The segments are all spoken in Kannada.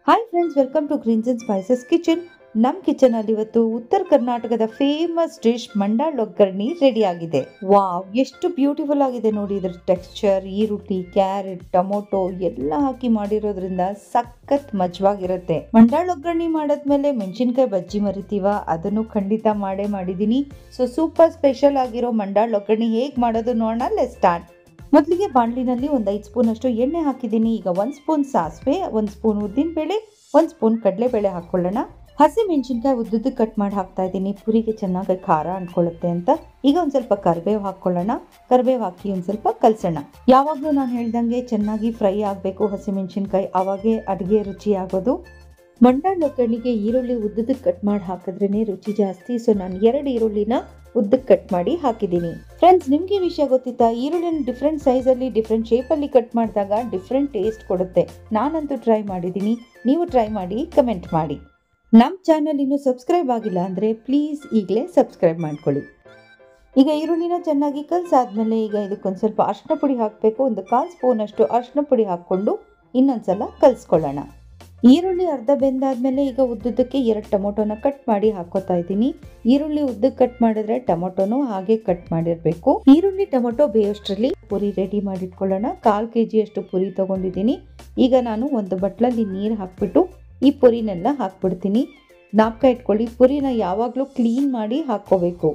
Hi friends, welcome to greens and spices kitchen. ನಮ್ಮ ಕಿಚನ್ ಅಲ್ಲಿ ಇವತ್ತು ಉತ್ತರ ಕರ್ನಾಟಕದ ಫೇಮಸ್ ಡಿಶ್ ಮಂಡಾಳ್ ಒಗ್ಗರಣೆ ರೆಡಿ ಆಗಿದೆ. ವಾವ್, ಎಷ್ಟು ಬ್ಯೂಟಿಫುಲ್ ಆಗಿದೆ ನೋಡಿ. ಇದ್ರ ಟೆಕ್ಸ್ಚರ್, ಈರುಳ್ಳಿ, ಕ್ಯಾರೆಟ್, ಟೊಮೊಟೊ ಎಲ್ಲ ಹಾಕಿ ಮಾಡಿರೋದ್ರಿಂದ ಸಖತ್ ಮಜವಾಗಿರುತ್ತೆ. ಮಂಡಾಳ್ ಒಗ್ಗರಣೆ ಮಾಡಾದ್ಮೇಲೆ ಮೆಣಸಿನ್ಕಾಯಿ ಬಜ್ಜಿ ಮರಿತೀವ, ಅದನ್ನು ಖಂಡಿತ ಮಾಡಿದೀನಿ. ಸೊ ಸೂಪರ್ ಸ್ಪೆಷಲ್ ಆಗಿರೋ ಮಂಡಾಳ್ ಒಗ್ಗರಣೆ ಹೇಗ್ ಮಾಡೋದು ನೋಡೋಣ. Let's start. ಮೊದಲಿಗೆ ಬಾಣಲಿನಲ್ಲಿ ಒಂದು 5 ಸ್ಪೂನ್ ಅಷ್ಟು ಎಣ್ಣೆ ಹಾಕಿದ್ದೀನಿ. ಈಗ 1 ಸ್ಪೂನ್ ಸಾಸಿವೆ, 1 ಸ್ಪೂನ್ ಉದ್ದಿನ ಬೇಳೆ, 1 ಸ್ಪೂನ್ ಕಡಲೆಬೇಳೆ ಹಾಕೊಳ್ಳೋಣ. ಹಸಿ ಮೆಣಸಿನ್ಕಾಯಿ ಉದ್ದುದ್ದು ಕಟ್ ಮಾಡಿ ಹಾಕ್ತಾ ಇದ್ದೀನಿ, ಪುರಿಗೆ ಚೆನ್ನಾಗಿ ಖಾರ ಅಂದ್ಕೊಳ್ಳುತ್ತೆ ಅಂತ. ಈಗ ಒಂದ್ ಸ್ವಲ್ಪ ಕರಿಬೇವು ಹಾಕೊಳ್ಳೋಣ. ಕರಿಬೇವು ಹಾಕಿ ಒಂದ್ ಸ್ವಲ್ಪ ಕಲ್ಸೋಣ. ಯಾವಾಗಲೂ ನಾನು ಹೇಳ್ದಂಗೆ ಚೆನ್ನಾಗಿ ಫ್ರೈ ಆಗಬೇಕು ಹಸಿ ಮೆಣಸಿನ್ಕಾಯಿ, ಅವಾಗೇ ಅಡುಗೆ ರುಚಿ ಆಗೋದು. ಮಂಡಾಳ್ ಒಗ್ಗರಣೆಗೆ ಈರುಳ್ಳಿ ಉದ್ದುದ್ದು ಕಟ್ ಮಾಡಿ ಹಾಕಿದ್ರೇನೆ ರುಚಿ ಜಾಸ್ತಿ. ಸೊ ನಾನು 2 ಈರುಳ್ಳಿನ ಉದ್ದಕ್ಕೆ ಕಟ್ ಮಾಡಿ ಹಾಕಿದ್ದೀನಿ. ಫ್ರೆಂಡ್ಸ್, ನಿಮ್ಗೆ ವಿಷಯ ಗೊತ್ತಿತ್ತಾ? ಈರುಳ್ಳಿನ ಡಿಫ್ರೆಂಟ್ ಸೈಜಲ್ಲಿ, ಡಿಫ್ರೆಂಟ್ ಶೇಪಲ್ಲಿ ಕಟ್ ಮಾಡಿದಾಗ ಡಿಫ್ರೆಂಟ್ ಟೇಸ್ಟ್ ಕೊಡುತ್ತೆ. ನಾನಂತೂ ಟ್ರೈ ಮಾಡಿದ್ದೀನಿ, ನೀವು ಟ್ರೈ ಮಾಡಿ ಕಮೆಂಟ್ ಮಾಡಿ. ನಮ್ಮ ಚಾನಲ್ ಇನ್ನೂ ಸಬ್ಸ್ಕ್ರೈಬ್ ಆಗಿಲ್ಲ ಅಂದರೆ ಪ್ಲೀಸ್ ಈಗಲೇ ಸಬ್ಸ್ಕ್ರೈಬ್ ಮಾಡ್ಕೊಳ್ಳಿ. ಈಗ ಈರುಳ್ಳಿನ ಚೆನ್ನಾಗಿ ಕಲಸಾದ್ಮೇಲೆ ಈಗ ಇದಕ್ಕೊಂದು ಸ್ವಲ್ಪ ಅರಿಶಿನ ಪುಡಿ ಹಾಕಬೇಕು. ಒಂದು 1/4 ಸ್ಪೂನ್ ಅಷ್ಟು ಅರಿಶಿನ ಪುಡಿ ಹಾಕ್ಕೊಂಡು ಇನ್ನೊಂದ್ಸಲ ಕಲಿಸ್ಕೊಳ್ಳೋಣ. ಈರುಳ್ಳಿ ಅರ್ಧ ಬೆಂದಾದ್ಮೇಲೆ ಈಗ ಉದ್ದುದ್ದಕ್ಕೆ 2 ಟೊಮೊಟೊನ ಕಟ್ ಮಾಡಿ ಹಾಕೋತಾ ಇದ್ದೀನಿ. ಈರುಳ್ಳಿ ಉದ್ದಕ್ಕೆ ಕಟ್ ಮಾಡಿದ್ರೆ ಟೊಮೊಟೊನು ಹಾಗೆ ಕಟ್ ಮಾಡಿರ್ಬೇಕು. ಈರುಳ್ಳಿ ಟೊಮೊಟೊ ಬೇಯೋಷ್ಟರಲ್ಲಿ ಪುರಿ ರೆಡಿ ಮಾಡಿಟ್ಕೊಳ್ಳೋಣ. 1/4 kg ಅಷ್ಟು ಪುರಿ ತಗೊಂಡಿದ್ದೀನಿ. ಈಗ ನಾನು ಒಂದು ಬಟ್ಲಲ್ಲಿ ನೀರು ಹಾಕ್ಬಿಟ್ಟು ಈ ಪುರಿನೆಲ್ಲ ಹಾಕ್ಬಿಡ್ತೀನಿ. ಜ್ಞಾಪಕ ಇಟ್ಕೊಳ್ಳಿ, ಪುರಿನ ಯಾವಾಗಲೂ ಕ್ಲೀನ್ ಮಾಡಿ ಹಾಕ್ಕೋಬೇಕು.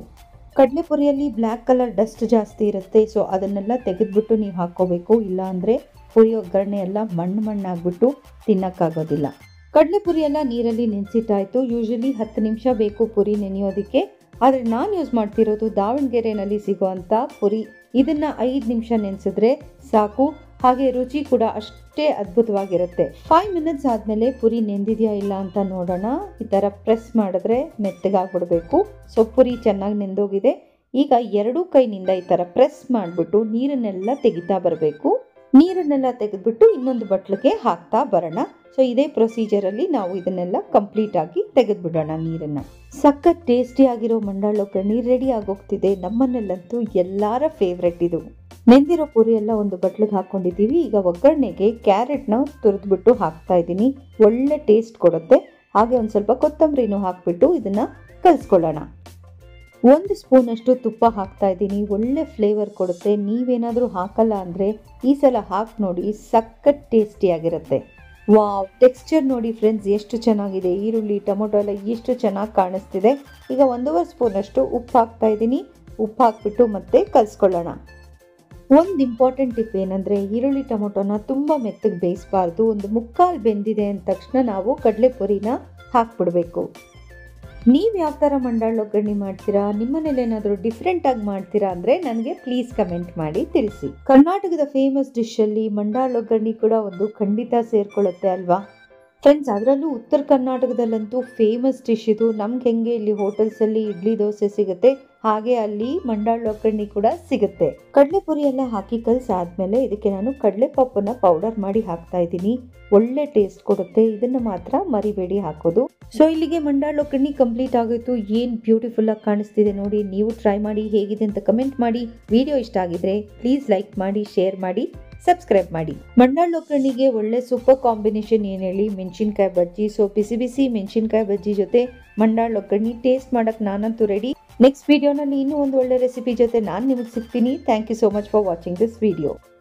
ಕಡಲೆ ಪುರಿಯಲ್ಲಿ ಬ್ಲ್ಯಾಕ್ ಕಲರ್ ಡಸ್ಟ್ ಜಾಸ್ತಿ ಇರುತ್ತೆ. ಸೊ ಅದನ್ನೆಲ್ಲ ತೆಗೆದ್ಬಿಟ್ಟು ನೀವು ಹಾಕ್ಕೋಬೇಕು, ಇಲ್ಲ ಅಂದರೆ ಪುರಿ ಒಗ್ಗರಣೆ ಎಲ್ಲ ಮಣ್ಣಾಗ್ಬಿಟ್ಟು ತಿನ್ನಕ್ಕಾಗೋದಿಲ್ಲ. ಕಡಲೆ ಪುರಿ ಎಲ್ಲ ನೀರಲ್ಲಿ ನೆನೆಸಿಟ್ಟಾಯ್ತು. ಯೂಶಲಿ 10 ನಿಮಿಷ ಬೇಕು ಪುರಿ ನೆನೆಯೋದಕ್ಕೆ. ಆದರೆ ನಾನು ಯೂಸ್ ಮಾಡ್ತಿರೋದು ದಾವಣಗೆರೆನಲ್ಲಿ ಸಿಗೋವಂಥ ಪುರಿ. ಇದನ್ನ 5 ನಿಮಿಷ ನೆನೆಸಿದ್ರೆ ಸಾಕು. ಹಾಗೆ ರುಚಿ ಕೂಡ ಅಷ್ಟೇ ಅದ್ಭುತವಾಗಿರುತ್ತೆ. 5 ಮಿನಿಟ್ಸ್ ಆದಮೇಲೆ ಪುರಿ ನೆಂದಿದೆಯಾ ಇಲ್ಲ ಅಂತ ನೋಡೋಣ. ಈ ಥರ ಪ್ರೆಸ್ ಮಾಡಿದ್ರೆ ಮೆತ್ತಗಾಗ್ಬಿಡ್ಬೇಕು. ಸೊ ಪುರಿ ಚೆನ್ನಾಗಿ ನೆಂದೋಗಿದೆ. ಈಗ 2 ಕೈನಿಂದ ಈ ಥರ ಪ್ರೆಸ್ ಮಾಡಿಬಿಟ್ಟು ನೀರನ್ನೆಲ್ಲ ತೆಗಿತಾ ಬರಬೇಕು. ನೀರನ್ನೆಲ್ಲ ತೆಗೆದ್ಬಿಟ್ಟು ಇನ್ನೊಂದು ಬಟ್ಲಿಗೆ ಹಾಕ್ತಾ ಬರೋಣ. ಸೊ ಇದೇ ಪ್ರೊಸೀಜರಲ್ಲಿ ನಾವು ಇದನ್ನೆಲ್ಲ ಕಂಪ್ಲೀಟ್ ಆಗಿ ತೆಗೆದ್ಬಿಡೋಣ ನೀರನ್ನ. ಸಖತ್ ಟೇಸ್ಟಿ ಆಗಿರೋ ಮಂಡಾಳ್ ಒಗ್ಗರಣೆ ರೆಡಿ ಆಗೋಗ್ತಿದೆ. ನಮ್ಮನೆಲ್ಲಂತೂ ಎಲ್ಲರ ಫೇವ್ರೆಟ್ ಇದು. ನೆಂದಿರೋ ಪುರಿ ಎಲ್ಲ ಒಂದು ಬಟ್ಲಿಗೆ ಹಾಕೊಂಡಿದ್ದೀವಿ. ಈಗ ಒಗ್ಗರಣೆಗೆ ಕ್ಯಾರೆಟ್ನ ತುರಿದ್ಬಿಟ್ಟು ಹಾಕ್ತಾ ಇದ್ದೀನಿ. ಒಳ್ಳೆ ಟೇಸ್ಟ್ ಕೊಡುತ್ತೆ. ಹಾಗೆ ಒಂದು ಸ್ವಲ್ಪ ಕೊತ್ತಂಬರಿನೂ ಹಾಕ್ಬಿಟ್ಟು ಇದನ್ನ ಕಲಿಸ್ಕೊಳ್ಳೋಣ. 1 ಸ್ಪೂನ್ ಅಷ್ಟು ತುಪ್ಪ ಹಾಕ್ತಾ ಇದ್ದೀನಿ. ಒಳ್ಳೆ ಫ್ಲೇವರ್ ಕೊಡುತ್ತೆ. ನೀವೇನಾದರೂ ಹಾಕಲ್ಲ ಅಂದರೆ ಈ ಸಲ ಹಾಕಿ ನೋಡಿ, ಸಖತ್ ಟೇಸ್ಟಿಯಾಗಿರುತ್ತೆ. ವಾವ್, ಟೆಕ್ಸ್ಚರ್ ನೋಡಿ ಫ್ರೆಂಡ್ಸ್, ಎಷ್ಟು ಚೆನ್ನಾಗಿದೆ. ಈರುಳ್ಳಿ ಟೊಮೊಟೊ ಎಲ್ಲ ಎಷ್ಟು ಚೆನ್ನಾಗಿ ಕಾಣಿಸ್ತಿದೆ. ಈಗ 1.5 ಸ್ಪೂನ್ ಅಷ್ಟು ಉಪ್ಪು ಹಾಕ್ತಾ ಇದ್ದೀನಿ. ಉಪ್ಪು ಹಾಕ್ಬಿಟ್ಟು ಮತ್ತೆ ಕಲಿಸ್ಕೊಳ್ಳೋಣ. ಒಂದು ಇಂಪಾರ್ಟೆಂಟ್ ಟಿಪ್ ಏನಂದರೆ, ಈರುಳ್ಳಿ ಟೊಮೊಟೊನ ತುಂಬ ಮೆತ್ತಗೆ ಬೇಯಿಸಬಾರ್ದು. ಒಂದು 1/4 ಬೆಂದಿದೆ ಅಂದ ತಕ್ಷಣ ನಾವು ಕಡಲೆ ಪುರಿನ ಹಾಕ್ಬಿಡ್ಬೇಕು. ನೀವು ಯಾವ ಥರ ಮಂಡಾಳ್ ಒಗ್ಗರಣೆ ಮಾಡ್ತೀರಾ? ನಿಮ್ಮನೇಲಿ ಏನಾದರೂ ಡಿಫ್ರೆಂಟ್ ಆಗಿ ಮಾಡ್ತೀರಾ ಅಂದರೆ ನನಗೆ ಪ್ಲೀಸ್ ಕಮೆಂಟ್ ಮಾಡಿ ತಿಳಿಸಿ. ಕರ್ನಾಟಕದ ಫೇಮಸ್ ಡಿಶಲ್ಲಿ ಮಂಡಾಳ್ ಒಗ್ಗರಣೆ ಕೂಡ ಒಂದು ಖಂಡಿತ ಸೇರ್ಕೊಳ್ಳುತ್ತೆ ಅಲ್ವಾ ಫ್ರೆಂಡ್ಸ್? ಅದರಲ್ಲೂ ಉತ್ತರ ಕರ್ನಾಟಕದಲ್ಲಂತೂ ಫೇಮಸ್ ಡಿಶ್ ಇದು. ನಮ್ಗೆ ಹೆಂಗೆ ಇಲ್ಲಿ ಹೋಟೆಲ್ಸಲ್ಲಿ ಇಡ್ಲಿ ದೋಸೆ ಸಿಗುತ್ತೆ, ಹಾಗೆ ಅಲ್ಲಿ ಮಂಡಾಳ್ ಒಗ್ಗರಣೆ ಕೂಡ ಸಿಗುತ್ತೆ. ಕಡಲೆ ಪುರಿ ಎಲ್ಲ ಹಾಕಿ ಕಲಸಾದ್ಮೇಲೆ ಇದಕ್ಕೆ ನಾನು ಕಡಲೆ ಪಪ್ಪನ್ನ ಪೌಡರ್ ಮಾಡಿ ಹಾಕ್ತಾ ಇದ್ದೀನಿ. ಒಳ್ಳೆ ಟೇಸ್ಟ್ ಕೊಡುತ್ತೆ. ಇದನ್ನ ಮಾತ್ರ ಮರಿಬೇಡಿ ಹಾಕೋದು. ಸೊ ಇಲ್ಲಿಗೆ ಮಂಡಾಳ್ ಒಗ್ಗರಣೆ ಕಂಪ್ಲೀಟ್ ಆಗೋಯ್ತು. ಏನ್ ಬ್ಯೂಟಿಫುಲ್ ಆಗಿ ಕಾಣಿಸ್ತಿದೆ ನೋಡಿ. ನೀವು ಟ್ರೈ ಮಾಡಿ, ಹೇಗಿದೆ ಅಂತ ಕಮೆಂಟ್ ಮಾಡಿ. ವಿಡಿಯೋ ಇಷ್ಟ ಆಗಿದ್ರೆ ಪ್ಲೀಸ್ ಲೈಕ್ ಮಾಡಿ, ಶೇರ್ ಮಾಡಿ, ಸಬ್ಸ್ಕ್ರೈಬ್ ಮಾಡಿ. ಮಂಡಾಳ್ ಒಗ್ಗರಣೆಗೆ ಒಳ್ಳೆ ಸೂಪರ್ ಕಾಂಬಿನೇಷನ್ ಏನ್ ಹೇಳಿ, ಮೆಣಸಿನ್ಕಾಯಿ ಬಜ್ಜಿ. ಸೊ ಬಿಸಿ ಬಿಸಿ ಮೆಣಸಿನ್ಕಾಯಿ ಬಜ್ಜಿ ಜೊತೆ ಮಂಡಾಳ್ ಒಗ್ಗರಣೆ ಟೇಸ್ಟ್ ಮಾಡಕ್ ನಾನಂತೂ ರೆಡಿ. ನೆಕ್ಸ್ಟ್ ವಿಡಿಯೋನಲ್ಲಿ ಇನ್ನೂ ಒಂದು ಒಳ್ಳೆ ರೆಸಿಪಿ ಜೊತೆ ನಾನು ನಿಮಗೆ ಸಿಗ್ತೀನಿ. Thank you so much for watching this video.